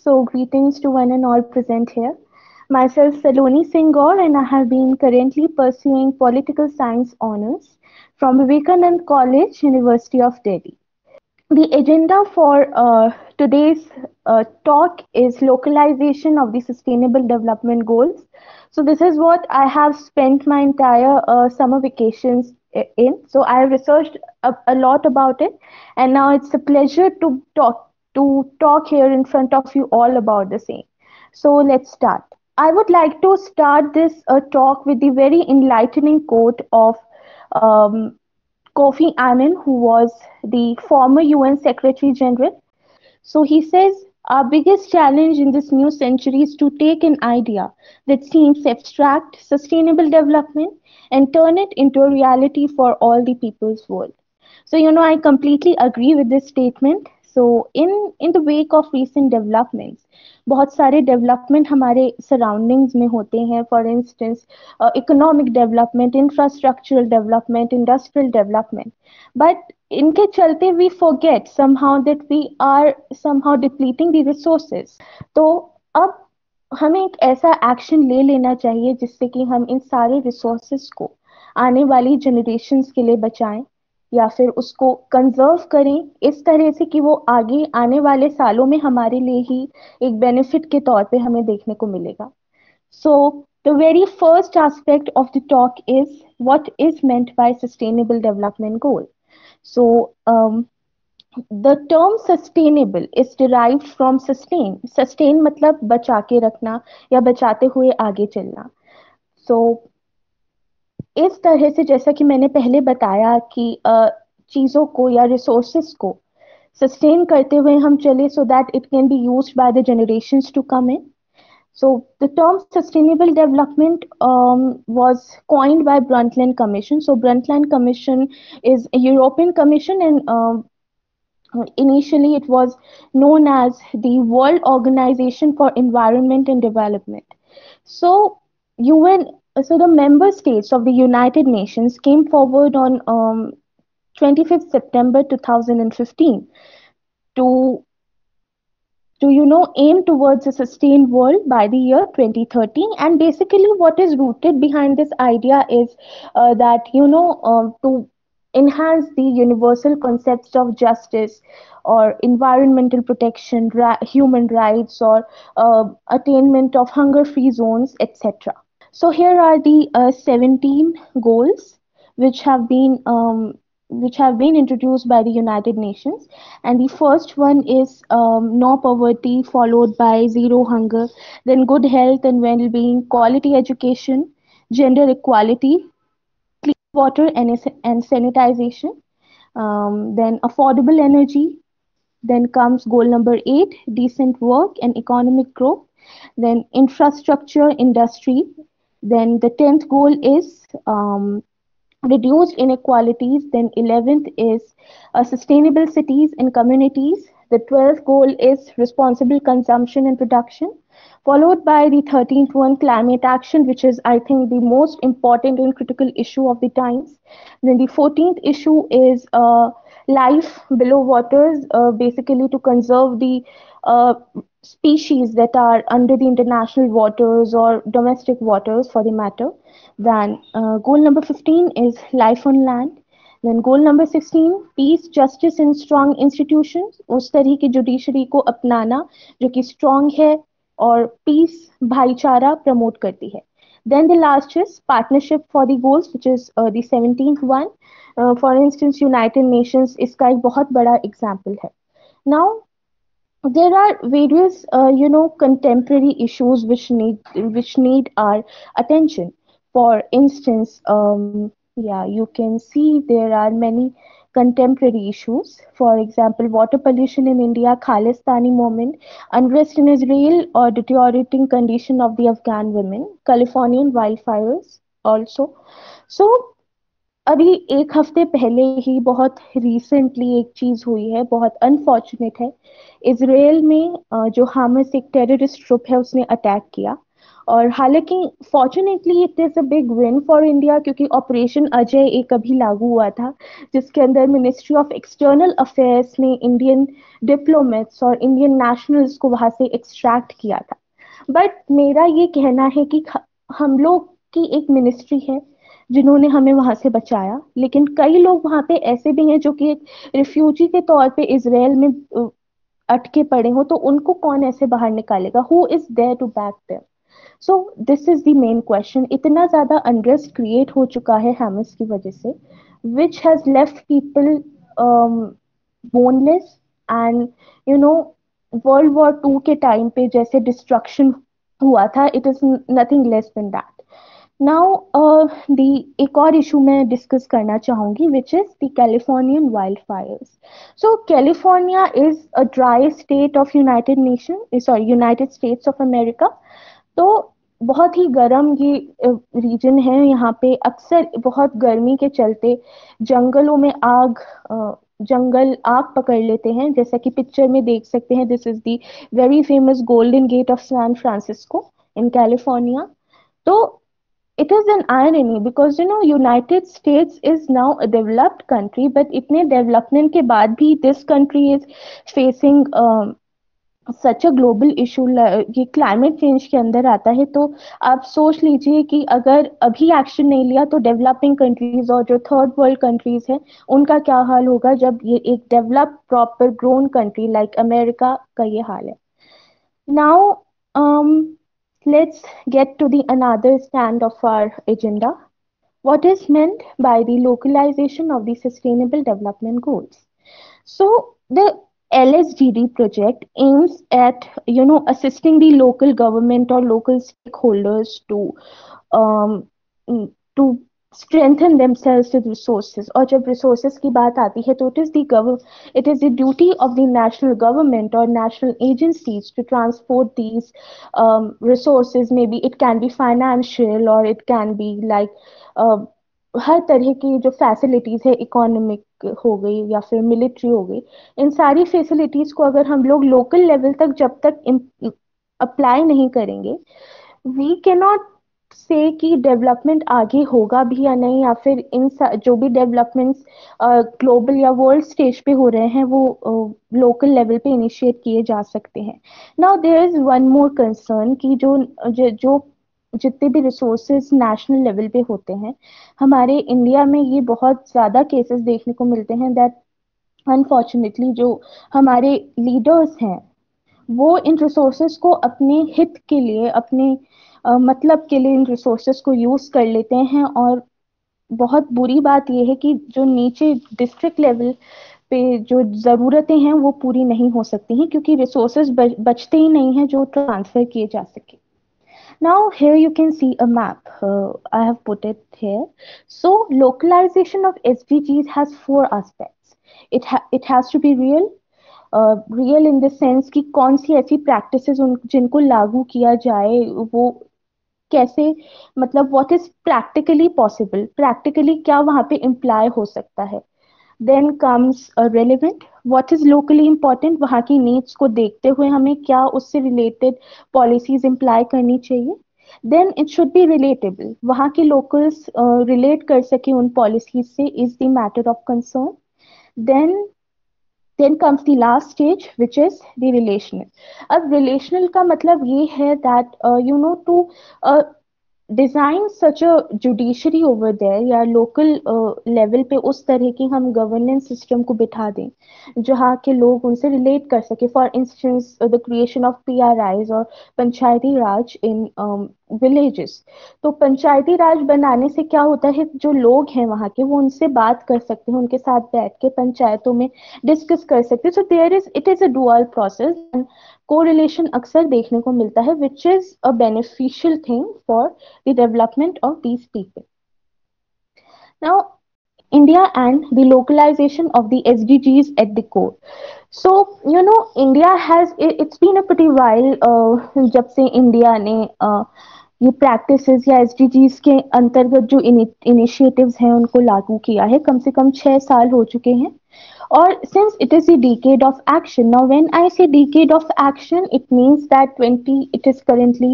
So greetings to one and all present here. Myself Saloni Singh Gaur, and I have been currently pursuing political science honors from Vivekanand College, University of Delhi. The agenda for today's talk is localization of the Sustainable Development Goals. So this is what I have spent my entire summer vacations in. So I have researched a lot about it, and now it's a pleasure to talk here in front of you all about the same. So let's start. I would like to start this talk with the very enlightening quote of um, Kofi Annan, who was the former UN Secretary General. So he says, our biggest challenge in this new century is to take an idea that seems abstract, sustainable development, and turn it into a reality for all the people's world. So, I completely agree with this statement. So, in the wake of recent developments, बहुत सारे development हमारे surroundings में होते हैं. For instance economic development, infrastructural development, industrial development, but इनके चलते we forget somehow that we are somehow depleting the resources. तो अब हमें एक ऐसा एक्शन ले लेना चाहिए जिससे कि हम इन सारे रिसोर्सेज को आने वाली जनरेशन्स के लिए बचाएं या फिर उसको कंजर्व करें इस तरह से कि वो आगे आने वाले सालों में हमारे लिए ही एक बेनिफिट के तौर पे हमें देखने को मिलेगा. So the very first aspect of the talk is what is meant by sustainable development goal. So the term sustainable is derived from sustain. Sustain मतलब बचा के रखना या बचाते हुए आगे चलना. सो इस तरह से जैसा कि मैंने पहले बताया कि चीज़ों को या रिसोर्सेस को सस्टेन करते हुए हम चले so that it can be used by the generations to come in. So the term sustainable development was coined by Brundtland Commission. So Brundtland Commission is a European commission, and initially it was known as the World Organization for Environment and Development. So UN, so the member states of the United Nations came forward on 25th September 2015 to aim towards a sustained world by the year 2030. And basically what is rooted behind this idea is that to enhance the universal concepts of justice or environmental protection, human rights, or attainment of hunger free zones, etc. So here are the 17 goals which have been introduced by the United Nations. And the first one is no poverty, followed by zero hunger, then good health and well-being, quality education, gender equality, clean water and sanitization, then affordable energy. Then comes goal number 8, decent work and economic growth. Then infrastructure, industry. Then the 10th goal is reduced inequalities. Then 11th is sustainable cities and communities. The 12th goal is responsible consumption and production, followed by the 13th one, climate action, which is, I think, the most important and critical issue of the times. Then the 14th issue is life below waters, basically to conserve the uh, species that are under the international waters or domestic waters for the matter. Then goal number 15 is life on land. Then goal number 16, peace, justice and strong institutions. उस तरह की judiciary को अपनाना जो कि strong है और peace, भाईचारा promote करती है. Then the last is partnership for the goals, which is the 17th one. For instance, United Nations इसका एक बहुत बड़ा example है. Now, there are various contemporary issues which need our attention. For instance, yeah, you can see there are many contemporary issues. For example, water pollution in India, Khalistani movement, unrest in Israel, or deteriorating condition of the Afghan women, Californian wildfires also. So अभी एक हफ्ते पहले ही बहुत recently एक चीज हुई है, बहुत अनफॉर्चुनेट है. इसराइल में जो हामास एक टेररिस्ट ग्रुप है उसने अटैक किया और हालांकि fortunately it is a big win for India, क्योंकि ऑपरेशन अजय एक अभी लागू हुआ था, जिसके अंदर मिनिस्ट्री ऑफ एक्सटर्नल अफेयर्स ने इंडियन डिप्लोमेट्स और इंडियन नेशनल्स को वहां से एक्सट्रैक्ट किया था। बट मेरा ये कहना है कि हम लोग की एक मिनिस्ट्री है जिन्होंने हमें वहां से बचाया, लेकिन कई लोग वहां पे ऐसे भी हैं जो कि एक रिफ्यूजी के तौर पे इसराइल में अटके पड़े हो, तो उनको कौन ऐसे बाहर निकालेगा? Who is there to back them? So this is the main question. इतना ज्यादा अनरेस्ट क्रिएट हो चुका है हैमस की वजह से, which has left people boneless and you know world war 2 के टाइम पे जैसे डिस्ट्रक्शन हुआ था, it is nothing less than that. Now the एक और इशू मैं डिस्कस करना चाहूंगी, which is the Californian wild Fyers. So California is a dry state of United nation, sorry United states of America. तो बहुत ही गर्म ये रीजन है। यहाँ पे अक्सर बहुत गर्मी के चलते जंगलों में जंगल आग पकड़ लेते हैं, जैसा कि पिक्चर में देख सकते हैं। This is the very famous Golden Gate of San Francisco in California. तो it is an irony because United States is now a developed country, but इतने development के बाद भी this country is facing such a global issue. ये climate change के अंदर आता है। तो आप सोच लीजिए कि अगर अभी एक्शन नहीं लिया तो डेवलपिंग कंट्रीज और जो थर्ड वर्ल्ड कंट्रीज हैं उनका क्या हाल होगा जब ये एक developed proper grown country like America का ये हाल है। Now let's get to the another stand of our agenda. What is meant by the localization of the Sustainable Development Goals? So the LSDD project aims at assisting the local government or local stakeholders um, to strengthen themselves with resources. और जब resources की बात आती है तो it is the duty of the national government or national agencies to transport these resources. Maybe it can be financial or it can be like uh, हर तरह की जो फैसिलिटीज है, इकोनॉमिक हो गई या फिर मिलिट्री हो गई, इन सारी फैसिलिटीज को अगर हम लोग लोकल लेवल तक जब तक अप्लाई नहीं करेंगे, वी कैन नॉट से कि डेवलपमेंट आगे होगा भी या नहीं, या फिर जो भी डेवलपमेंट्स ग्लोबल या वर्ल्ड स्टेज पे हो रहे हैं वो लोकल लेवल पे इनिशिएट किए जा सकते हैं। Now there is one more concern कि जो जितने भी रिसोर्सेज नेशनल लेवल पे होते हैं, हमारे इंडिया में ये बहुत ज्यादा केसेस देखने को मिलते हैं दैट अनफॉर्चुनेटली जो हमारे लीडर्स हैं वो इन रिसोर्सेज को अपने हित के लिए, अपने मतलब के लिए इन रिसोर्सेज को यूज कर लेते हैं। और बहुत बुरी बात यह है कि जो नीचे डिस्ट्रिक्ट लेवल पे जो ज़रूरतें हैं वो पूरी नहीं हो सकती हैं, क्योंकि रिसोर्सेज बचते ही नहीं हैं जो ट्रांसफर किए जा सके। Now here you can see a map. I have put it here. So localization of SDGs has 4 aspects. It has to be real, real in the sense कि कौन सी ऐसी प्रैक्टिसेस उन जिनको लागू किया जाए वो कैसे, मतलब what is practically possible, practically क्या वहां पे इम्प्लाई हो सकता है। Then comes relevant, what is locally important, वहाँ की नीड्स को देखते हुए हमें क्या उससे रिलेटेड पॉलिसीज इम्प्लाई करनी चाहिए। Then it should be relatable, वहाँ के लोकल्स रिलेट कर सके उन पॉलिसीज से, is the matter of concern. Then comes the last stage, which is the relational. अब relational का मतलब ये है that to design such a judiciary over there या लोकल लेवल पे उस तरह की हम गवर्नेंस सिस्टम को बिठा दें जहाँ के लोग उनसे रिलेट कर सके। For instance the creation of PRIs और पंचायती राज इन विलेजेस। तो पंचायती राज बनाने से क्या होता है, जो लोग हैं वहाँ के वो उनसे बात कर सकते हैं, उनके साथ बैठ के पंचायतों में डिस्कस कर सकते हैं। So there is it is a dual process, correlation अक्सर देखने को मिलता है, which is a beneficial thing for the development of these people. Now India and the localization of the SDGs at the core. So India has it's been a pretty while जब से India ने ये practices या SDGs के अंतर्गत जो initiatives हैं उनको लागू किया है। कम से कम 6 साल हो चुके हैं। और since it is a decade of action, now when I say decade of action, it means that 20 it is currently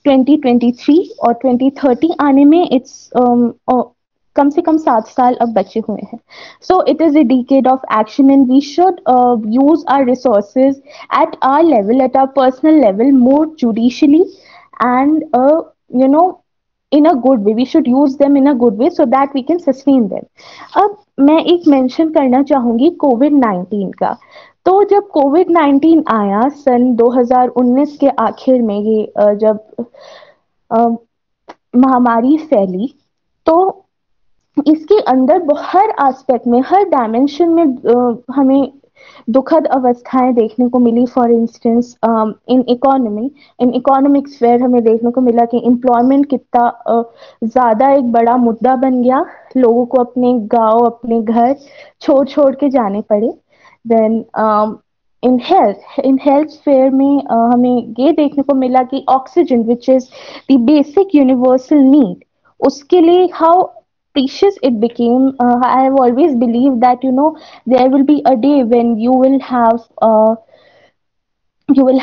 2023 और 2030 आने में कम से कम 7 साल अब बचे हुए हैं। So it is a decade of action and we should use our resources at our level, at our personal level, more judicially and you know in a good way. We should use them in a good way so that we can sustain them. अब मैं एक mention करना चाहूंगी Covid 19 का। तो जब Covid 19 आया सन 2019 के आखिर में, ये जब अ, महामारी फैली, तो इसके अंदर हर एस्पेक्ट में, हर डायमेंशन में हमें दुखद अवस्थाएं देखने को मिली। For instance in economic sphere हमें देखने को मिला कि एम्प्लॉयमेंट कितना ज्यादा एक बड़ा मुद्दा बन गया। लोगों को अपने गांव, अपने घर छोड़ छोड़ के जाने पड़े। देन इन हेल्थ स्फेयर में हमें ये देखने को मिला कि oxygen which is the basic universal need, उसके लिए how precious it became. I have always believed that there will be a day when you will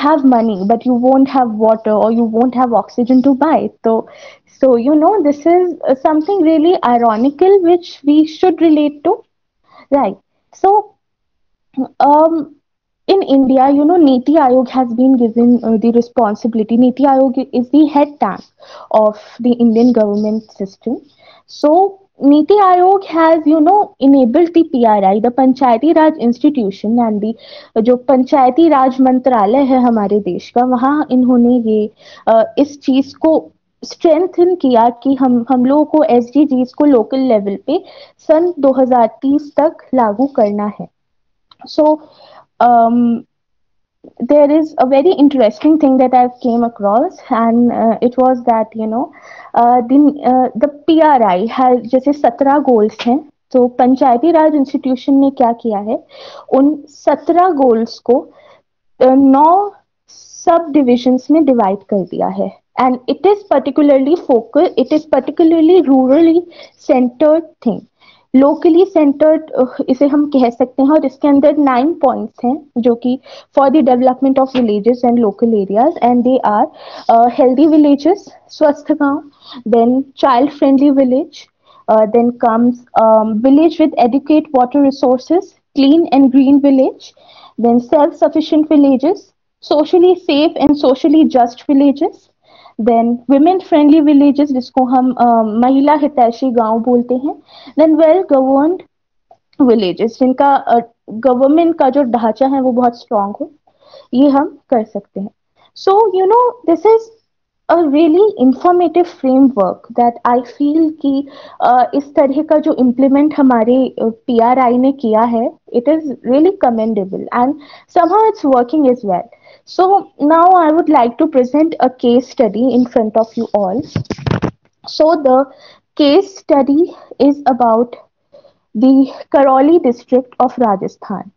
have money but you won't have water or you won't have oxygen to buy. So this is something really ironical which we should relate to, right? So um in India, Niti Aayog has been given the responsibility. Niti Aayog is the head tank of the Indian government system. So Niti Aayog has, enabled the PRI, the Panchayati Raj institution, and the जो पंचायती राज मंत्रालय है हमारे देश का, वहाँ इन्होंने ये इस चीज को स्ट्रेंथन किया कि हम लोगों को एसडीजीज को लोकल लेवल पे सन 2030 तक लागू करना है. So there is a very interesting thing that I've came across, and it was that the PRI has जैसे 17 गोल्स हैं, तो पंचायती राज इंस्टीट्यूशन ने क्या किया है, उन 17 गोल्स को 9 सब डिविजन्स में डिवाइड कर दिया है. And it is particularly rurally centred thing, locally centred इसे हम कह सकते हैं. और इसके अंदर 9 पॉइंट्स हैं जो कि for the development of villages and local areas, and they are healthy villages, स्वस्थ गांव, then child friendly village, then comes village with adequate water resources, clean and green village, then self-sufficient villages, socially safe and socially just villages, then women friendly villages जिसको हम महिला हितैषी गांव बोलते हैं, then well governed villages जिनका government का जो ढांचा है वो बहुत स्ट्रांग हो, ये हम कर सकते हैं. So this is a really informative framework that I feel कि इस तरह का जो implement हमारे PRI ने किया है, it is really commendable and somehow it's working as well. So now I would like to present a case study in front of you all. So the case study is about the Karoli district of Rajasthan.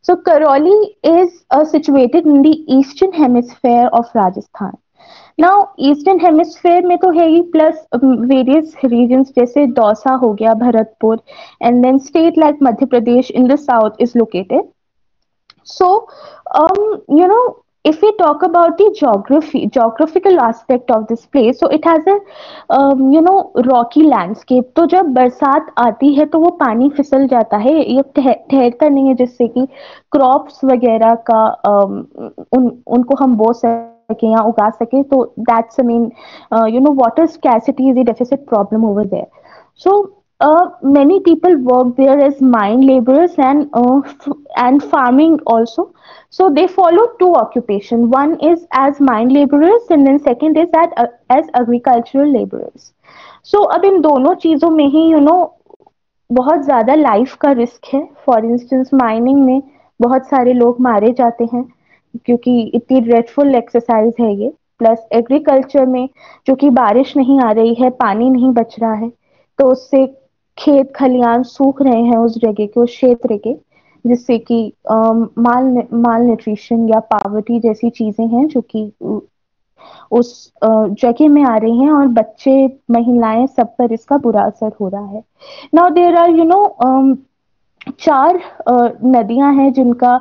So Karoli is situated in the eastern hemisphere of Rajasthan. Now eastern hemisphere में तो है ही, plus various regions जैसे दौसा हो गया, Bharatpur, and then state like Madhya Pradesh in the south is located. So, if we talk about the geographical aspect of this place, so it has a, rocky landscape. तो जब बरसात आती है तो वो पानी फिसल जाता है, ये ठहरता नहीं है, जिससे कि क्रॉप्स वगैरह का उनको हम बो सके या उगा सके. तो that's I mean, water scarcity is a deficit problem over there. So many people work there as mine laborers and farming also. So they follow two occupation. One is as mine laborers and then second is as agricultural laborers. So अब इन दोनों चीजों में ही बहुत ज्यादा life का risk है. For instance mining में बहुत सारे लोग मारे जाते हैं क्योंकि इतनी ड्रेडफुल एक्सरसाइज है ये. प्लस एग्रीकल्चर में जो कि बारिश नहीं आ रही है, पानी नहीं बच रहा है, तो उससे खेत खलियान सूख रहे हैं उस जगह के, उस क्षेत्र के, जिससे कि माल न्यूट्रिशन या पावर्टी जैसी चीजें हैं जो कि उस जगह में आ रही हैं, और बच्चे, महिलाएं, सब पर इसका बुरा असर हो रहा है। नाउ देयर आर चार नदियां हैं जिनका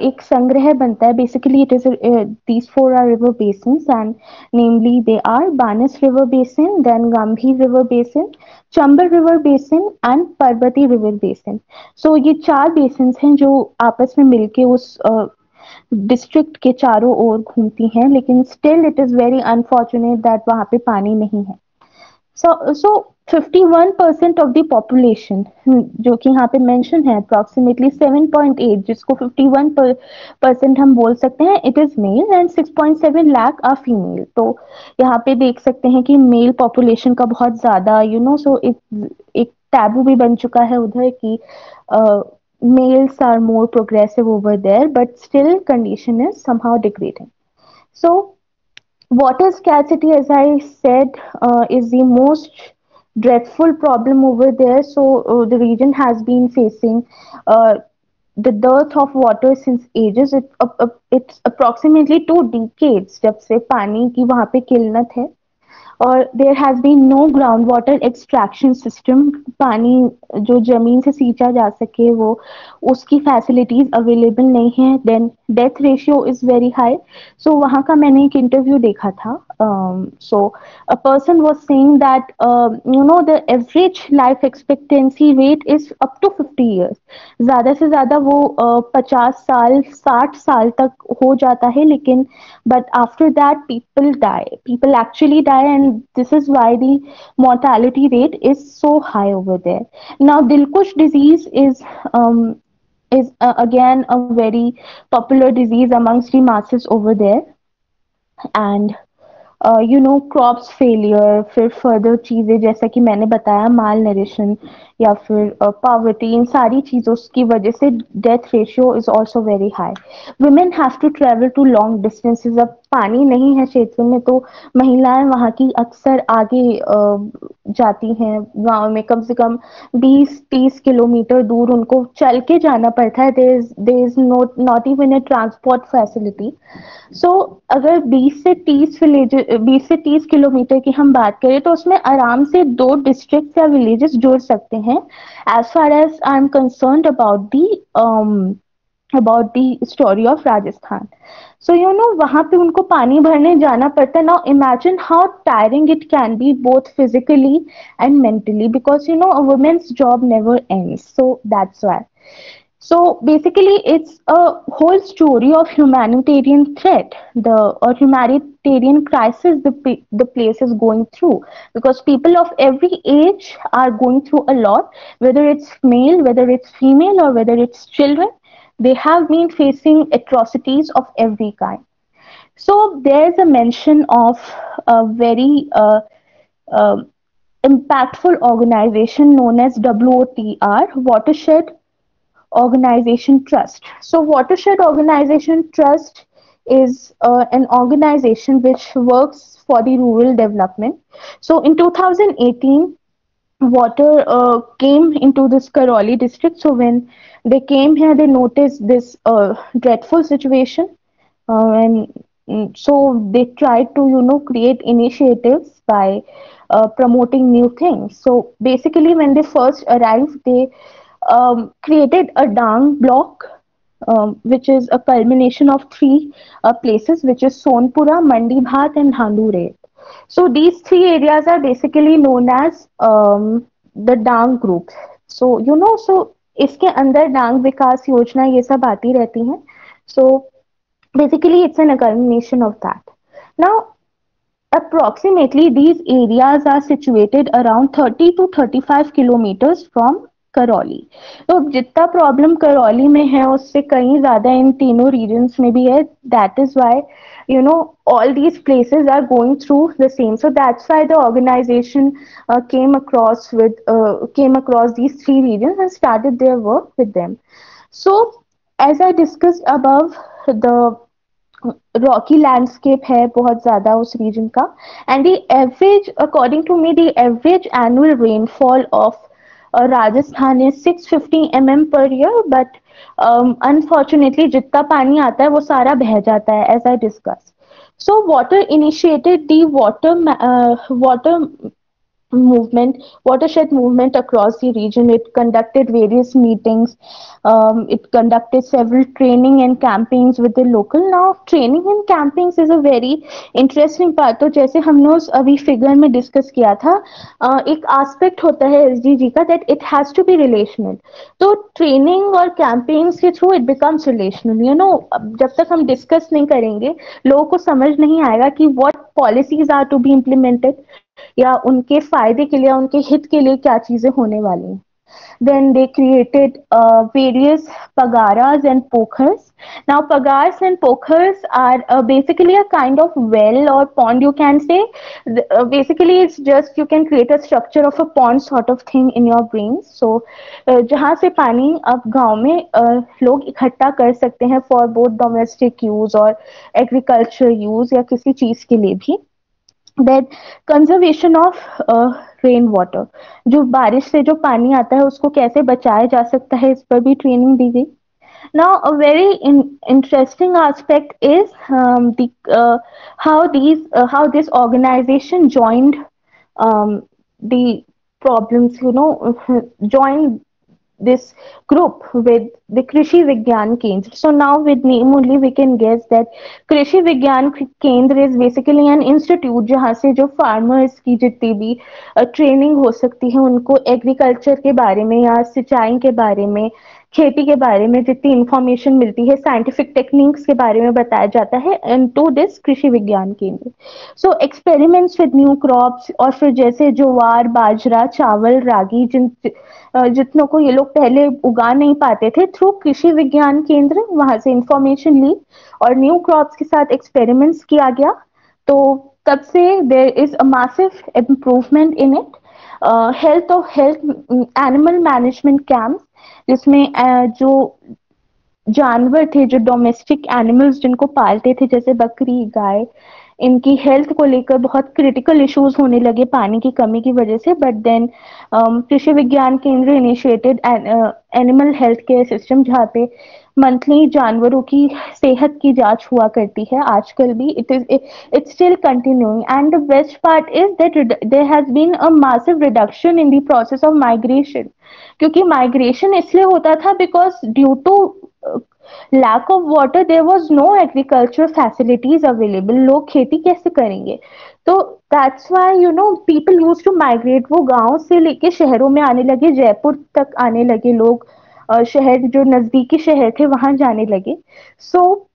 एक संग्रह बनता है। Basically it is these four are river basins, and namely they are Banas river basin, then Gambhir river basin, Chambal river basin and Parvati river basin. So ये चार बेसिन्स हैं जो आपस में मिलके उस डिस्ट्रिक्ट के चारों ओर घूमती हैं, लेकिन still it is very unfortunate that वहां पे पानी नहीं है। So 51% ऑफ द पॉपुलेशन, जो कि यहाँ पे मेंशन है, अप्रोक्सीमेटली 7.8, जिसको 51% हम बोल सकते हैं, it is male, and 6.7 lakh are female. तो यहाँ पे देख सकते हैं कि मेल पॉपुलेशन का बहुत ज्यादा सो एक टैबू भी बन चुका है उधर कि males are more progressive over there, but still condition is somehow degrading. So water scarcity, as I said, is the most dreadful problem over there. So the region has been facing the dearth of water since ages. It's approximately 2 decades जब से पानी की वहाँ पे किल्लत है, और there has been no ground water extraction system. पानी जो जमीन से सींचा जा सके, वो उसकी फैसिलिटीज अवेलेबल नहीं है। Then death ratio is very high. So वहाँ का मैंने एक इंटरव्यू देखा था। सो a person was saying that the average life expectancy rate is up to 50 years। ज्यादा से ज्यादा वो 50 साल, 60 साल तक हो जाता है, लेकिन but after that people actually die, and this is why the mortality rate is so high over there. Now Dilkush disease is again a very popular disease amongst the masses over there, and crops failure, फिर further चीजें जैसा कि मैंने बताया, माल नरिशन या फिर poverty, इन सारी चीजों की वजह से death ratio is also very high. Women have to travel to long distances. अब पानी नहीं है क्षेत्र में, तो महिलाएं वहां की अक्सर आगे जाती हैं। गांव में कम से कम 20-30 किलोमीटर दूर उनको चल के जाना पड़ता है। There is not even a transport facility. So अगर 20 से 30 किलोमीटर की हम बात करें, तो उसमें आराम से 2 डिस्ट्रिक्ट या विलेजेस जुड़ सकते हैं, as far as I am concern about the story of Rajasthan. So वहां पे उनको पानी भरने जाना पड़ता है। Now imagine how tiring it can be, both physically and mentally, because a women's job never ends, so that's why. So basically, it's a whole story of humanitarian threat, the or humanitarian crisis the place is going through, because people of every age are going through a lot, whether it's male, whether it's female, or whether it's children. They have been facing atrocities of every kind. So there's a mention of a very uh, impactful organization known as WOTR, Watershed Organization Trust. So, Watershed Organization Trust is an organization which works for the rural development. So, in 2018, water came into this Karoli district. So, when they came here, they noticed this dreadful situation, and so they tried to, create initiatives by promoting new things. So, basically, when they first arrived, they created a dang block, which is a culmination of three places, which is Sonpura, Mandibhat, and Handure. So these three areas are basically known as the Dang group. So so इसके अंदर डांग विकास योजना ये सब आती रहती हैं. So basically it's an culmination of that. Now approximately these areas are situated around 30 to 35 kilometers from Karauli. तो जितना प्रॉब्लम करौली में है उससे कहीं ज्यादा इन तीनों रीजन्स में भी है. That is why all these places are going through the same. So that's why the organization came across these three regions and started their work with them. So as I discussed above, the rocky landscape है बहुत ज्यादा उस region का, and the average, according to me, the average annual rainfall of Rajasthan is 650 mm per year, but unfortunately जितना पानी आता है वो सारा बह जाता है, as I discuss. So water initiated the water movement, watershed movement across the region. It conducted various meetings. It conducted several training and campaigns with the local. Now, training and campaigns is a very interesting part. तो जैसे हमने उस अभी figure में discuss किया था, एक aspect होता है एसडीजी का that it has to be relational. तो ट्रेनिंग और कैंपेन्स के through it becomes relational. You know, जब तक हम डिस्कस नहीं करेंगे लोगों को समझ नहीं आएगा कि what policies are to be implemented, या उनके फायदे के लिए, उनके हित के लिए क्या चीजें होने वाली हैं. Then they created various pagaras and pokhars. Now, pagaras and pokhars are basically a kind of well or pond, you can say. Basically, it's just you can create a structure of a pond sort of thing in your brains. So, जहाँ से पानी अब गांव में लोग इकट्ठा कर सकते हैं फॉर बोथ डोमेस्टिक यूज और एग्रीकल्चर यूज या किसी चीज के लिए भी. Then conservation of rain water, जो बारिश से जो पानी आता है उसको कैसे बचाया जा सकता है, इस पर भी ट्रेनिंग दी गई. Now, a very interesting aspect is how this organization joined the problems. You know, joined this group with the Krishi Vigyan Kendra. So now with name only we can guess that Krishi Vigyan Kendra is basically an institute जहाँ से जो farmers की जितनी भी training हो सकती है उनको एग्रीकल्चर के बारे में या सिंचाई के बारे में, खेती के बारे में जितनी इंफॉर्मेशन मिलती है, साइंटिफिक टेक्निक्स के बारे में बताया जाता है एंड टू दिस कृषि विज्ञान केंद्र. सो एक्सपेरिमेंट्स विद न्यू क्रॉप्स, और फिर जैसे ज्वार, बाजरा, चावल, रागी, जितनों को ये लोग पहले उगा नहीं पाते थे, थ्रू कृषि विज्ञान केंद्र वहां से इंफॉर्मेशन ली और न्यू क्रॉप्स के साथ एक्सपेरिमेंट्स किया गया. तो तब से there is a massive improvement in it. Health animal management camp, जिसमें जो जानवर थे, जो डोमेस्टिक एनिमल्स जिनको पालते थे जैसे बकरी, गाय, इनकी हेल्थ को लेकर बहुत क्रिटिकल इश्यूज होने लगे पानी की कमी की वजह से. बट देन कृषि विज्ञान केंद्र initiated animal health care system, जहाँ पे मंथली जानवरों की सेहत की जांच हुआ करती है आजकल भी. It's still continuing and the best part is that there has been a massive reduction in the process of migration. क्योंकि माइग्रेशन इसलिए होता था because due to lack of water there was no agriculture facilities available. लोग खेती कैसे करेंगे? तो that's why you know people used to migrate. वो गांव से लेके शहरों में आने लगे, जयपुर तक आने लगे लोग, शहर जो नजदीकी शहर थे वहां जाने लगे. सो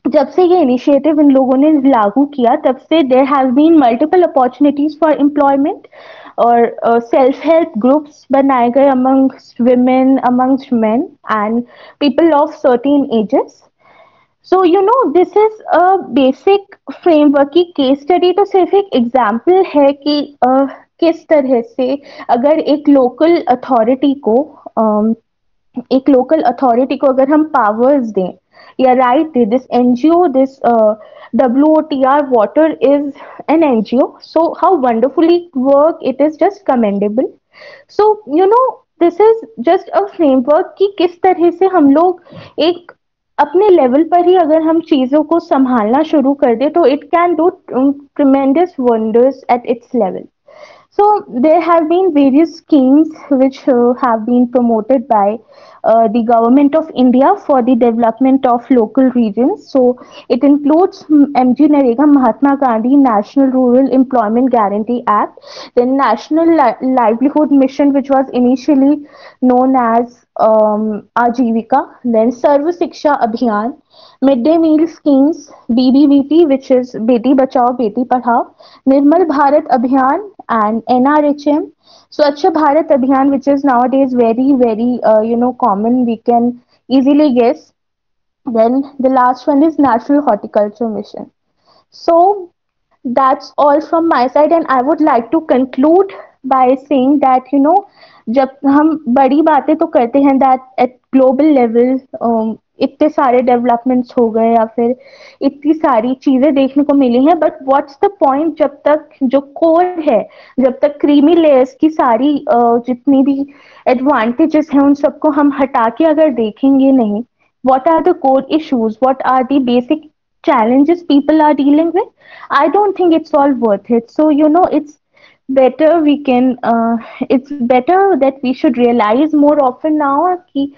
जब से ये इनिशिएटिव इन लोगों ने लागू किया तब से there has been multiple opportunities for employment, और सेल्फ हेल्प ग्रुप्स बनाए गए amongst women, amongst men and people of certain ages. So you know this is a basic framework की केस स्टडी तो सिर्फ एक एग्जाम्पल है कि किस तरह से अगर एक लोकल अथॉरिटी को अगर हम पावर्स दें या राइट दें. This NGO, this WOTR water is an NGO. So how wonderfully work it is just commendable. So you know this is just a framework कि किस तरह से हम लोग एक अपने लेवल पर ही अगर हम चीजों को संभालना शुरू कर दे तो it can do tremendous wonders at its level. So there have been various schemes which have been promoted by the government of India for the development of local regions. So it includes MG Narega, Mahatma Gandhi National Rural Employment Guarantee Act, then National Livelihood Mission, which was initially known as Ajivika, then Sarva Shiksha Abhiyan, midday meal schemes, BBBP, which is Beti Bachao Beti Padhao, Nirmal Bharat Abhiyan, and NRHM, Swachh Bharat Abhiyan, which is nowadays very common. We can easily guess. Then the last one is National Horticulture Mission. So that's all from my side, and I would like to conclude by saying that जब हम बड़ी बातें तो करते हैं that at global level इतने सारे developments हो गए या फिर इतनी सारी चीजें देखने को मिली हैं, बट व्हाट्स द पॉइंट जब तक जो कोर है, जब तक क्रीमी लेयर्स की सारी जितनी भी एडवांटेजेस हैं उन सबको हम हटा के अगर देखेंगे नहीं, what are the core issues, what are the basic challenges people are dealing with, I don't think it's all worth it. So, better we can, it's better that we should realize more often now कि,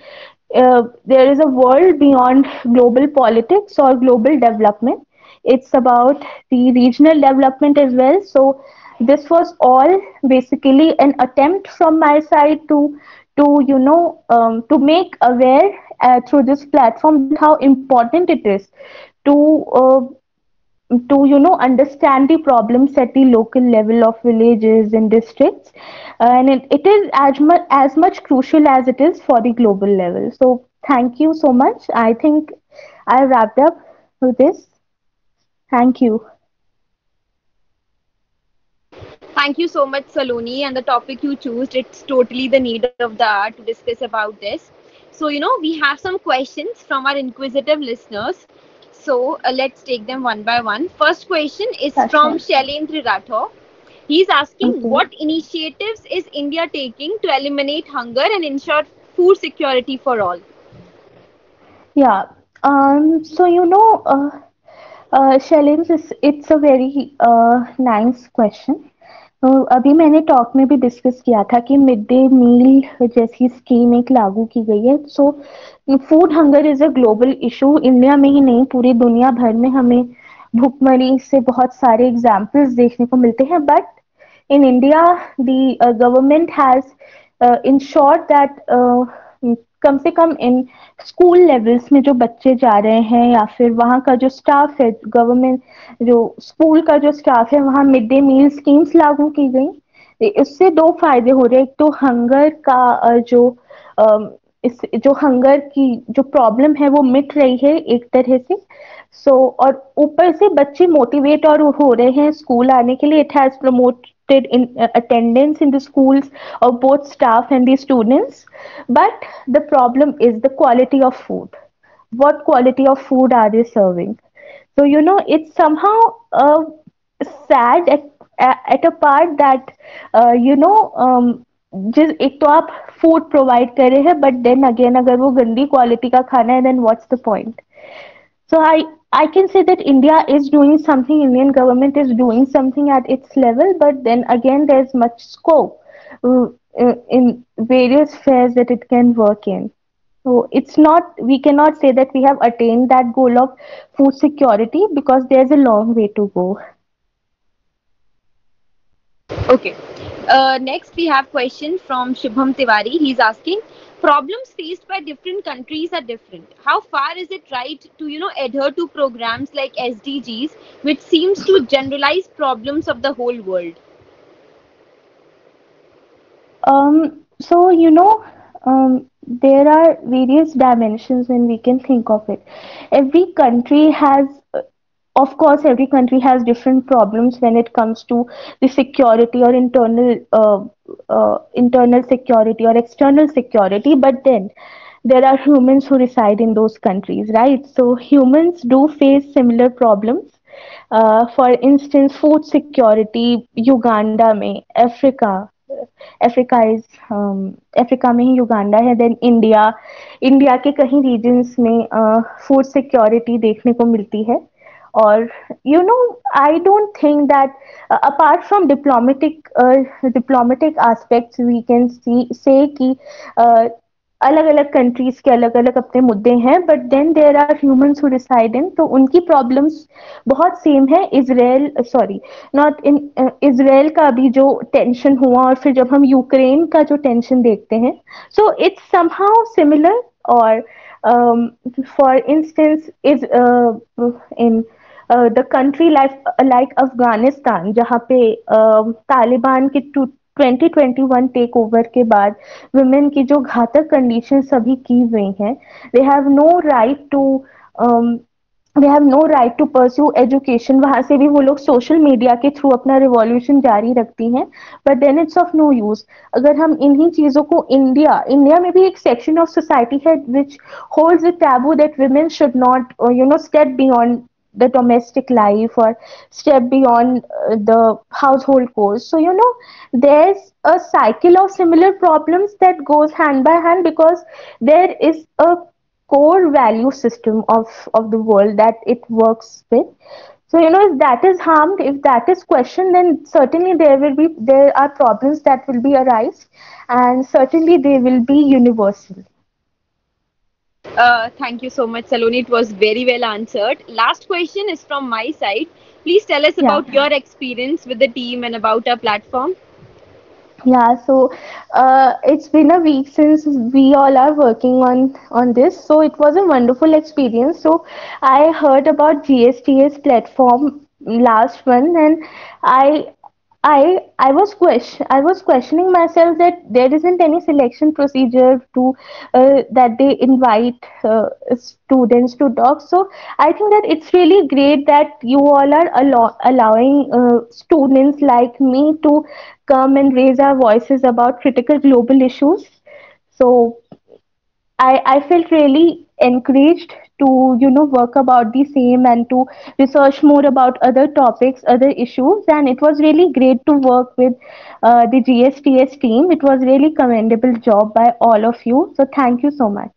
there is a world beyond global politics or global development. It's about the regional development as well. So this was all basically an attempt from my side to make aware through this platform that how important it is to uh, to understand the problems at the local level of villages and districts, and it is as much crucial as it is for the global level. So thank you so much. I think I wrapped up with this. Thank you. Thank you so much, Saloni. And the topic you chose, it's totally the need of the hour to discuss about this. So, we have some questions from our inquisitive listeners. So, let's take them one by one. First question is Yeah, from sure. Shailendra Rathore. He's asking, Okay. what initiatives is India taking to eliminate hunger and ensure food security for all? Yeah. So Shailendra, it's a very nice question. तो अभी मैंने talk में भी discuss किया था कि mid day meal जैसी scheme एक लागू की गई है. So food hunger is a global issue. India में ही नहीं, पूरी दुनिया भर में हमें भूखमरी से बहुत सारे एग्जाम्पल्स देखने को मिलते हैं. But in India, the government has ensured that कम से कम इन स्कूल लेवल्स में जो बच्चे जा रहे हैं या फिर वहाँ का जो स्टाफ है, गवर्नमेंट जो स्कूल का जो स्टाफ है, वहाँ मिड डे मील स्कीम्स लागू की गई. इससे दो फायदे हो रहे हैं. एक तो हंगर का इस जो हंगर की जो प्रॉब्लम है वो मिट रही है एक तरह से. और ऊपर से बच्चे मोटिवेट और हो रहे हैं स्कूल आने के लिए. It has promoted in attendance in the schools of both staff and the students. But the problem is the quality of food. What quality of food are they serving? So it's somehow sad at a part that जिस एक तो आप food provide कर रहे हैं, but then again अगर वो गंदी क्वालिटी का खाना है, then what's the point? So I can say that India is doing something, Indian government is doing something at its level, but then again there's much scope in various spheres that it can work in. So it's not, we cannot say that we have attained that goal of food security because there's a long way to go. Okay. Next, we have question from Shubham Tiwari. He's asking, problems faced by different countries are different. How far is it right to adhere to programs like SDGs, which seems to generalize problems of the whole world? So there are various dimensions when we can think of it. Every country has, of course, every country has different problems when it comes to the security or internal security or external security. But then there are humans who reside in those countries, right? So humans do face similar problems. For instance, food security, Uganda में, Africa में ही Uganda है. Then India के कहीं regions में food security देखने को मिलती है. और I don't think that apart from diplomatic aspects we can see से कि अलग अलग कंट्रीज के अलग अलग अपने मुद्दे हैं, but then there are humans who reside in, तो उनकी प्रॉब्लम्स बहुत सेम है. Israel, sorry, not in Israel का अभी जो टेंशन हुआ और फिर जब हम यूक्रेन का जो टेंशन देखते हैं, सो इट्स समहाउ सिमिलर. और for instance is in the country like Afghanistan, जहाँ पे तालिबान के 2021 टेक ओवर के बाद वुमेन की जो घातक कंडीशन सभी की हुई हैं, they have no right to they have no right to pursue education. वहां से भी वो लोग सोशल मीडिया के थ्रू अपना रिवॉल्यूशन जारी रखती हैं, but then it's of no use. अगर हम इन्हीं चीजों को इंडिया में भी एक सेक्शन ऑफ सोसाइटी है विच holds a taboo that women should not step beyond the domestic life or step beyond the household chores. So there's a cycle of similar problems that goes hand by hand because there is a core value system of the world that it works with. So, if that is harmed, if that is questioned, then certainly there are problems that will be arise, and certainly they will be universal. Thank you so much, Saloni. It was very well answered. Last question is from my side. Please tell us Yeah. about your experience with the team and about our platform. Yeah, so it's been a week since we all are working on this. So it was a wonderful experience. So I heard about GSTS platform last month, and I I was questioning myself that there isn't any selection procedure to that they invite students to talk. So I think that it's really great that you all are allowing students like me to come and raise our voices about critical global issues. So I felt really encouraged to work about the same and to research more about other topics, other issues, and it was really great to work with the GSTS team. It was really commendable job by all of you. So thank you so much.